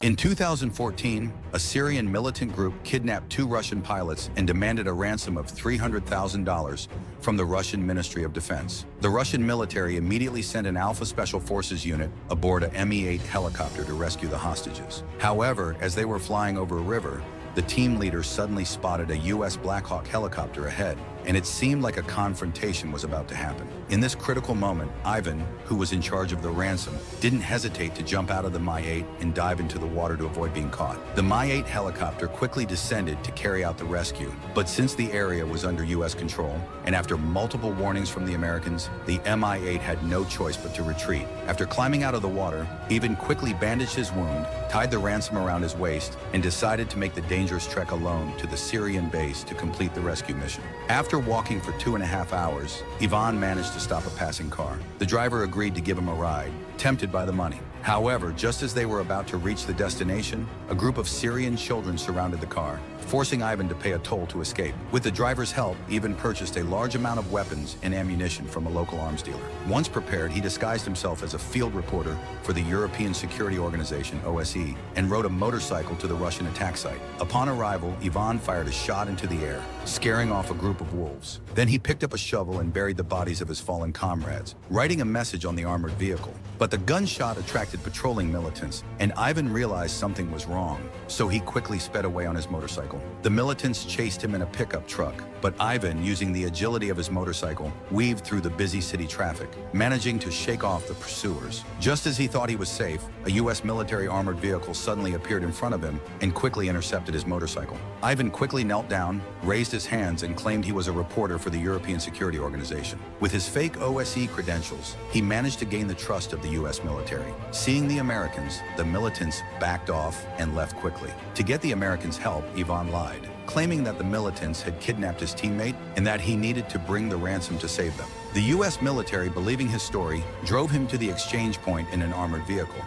In 2014, a Syrian militant group kidnapped two Russian pilots and demanded a ransom of $300,000 from the Russian Ministry of Defense. The Russian military immediately sent an Alpha Special Forces unit aboard a Mi-8 helicopter to rescue the hostages. However, as they were flying over a river, the team leader suddenly spotted a U.S. Black Hawk helicopter ahead, and it seemed like a confrontation was about to happen. In this critical moment, Ivan, who was in charge of the ransom, didn't hesitate to jump out of the Mi-8 and dive into the water to avoid being caught. The Mi-8 helicopter quickly descended to carry out the rescue, but since the area was under U.S. control, and after multiple warnings from the Americans, the Mi-8 had no choice but to retreat. After climbing out of the water, Ivan quickly bandaged his wound, tied the ransom around his waist, and decided to make the dangerous trek alone to the Syrian base to complete the rescue mission. After walking for 2.5 hours, Ivan managed to stop a passing car. The driver agreed to give him a ride, tempted by the money. However, just as they were about to reach the destination, a group of Syrian children surrounded the car, forcing Ivan to pay a toll to escape. With the driver's help, Ivan purchased a large amount of weapons and ammunition from a local arms dealer. Once prepared, he disguised himself as a field reporter for the European Security Organization, OSE, and rode a motorcycle to the Russian attack site. Upon arrival, Ivan fired a shot into the air, scaring off a group of wolves. Then he picked up a shovel and buried the bodies of his fallen comrades, writing a message on the armored vehicle. But the gunshot attracted patrolling militants, and Ivan realized something was wrong, so he quickly sped away on his motorcycle. The militants chased him in a pickup truck, but Ivan, using the agility of his motorcycle, weaved through the busy city traffic, managing to shake off the pursuers. Just as he thought he was safe, a U.S. military armored vehicle suddenly appeared in front of him and quickly intercepted his motorcycle. Ivan quickly knelt down, raised his hands, and claimed he was a reporter for the European Security Organization. With his fake OSE credentials, he managed to gain the trust of the U.S. military. Seeing the Americans, the militants backed off and left quickly. To get the Americans' help, Ivan lied, claiming that the militants had kidnapped his teammate and that he needed to bring the ransom to save them. The U.S. military, believing his story, drove him to the exchange point in an armored vehicle.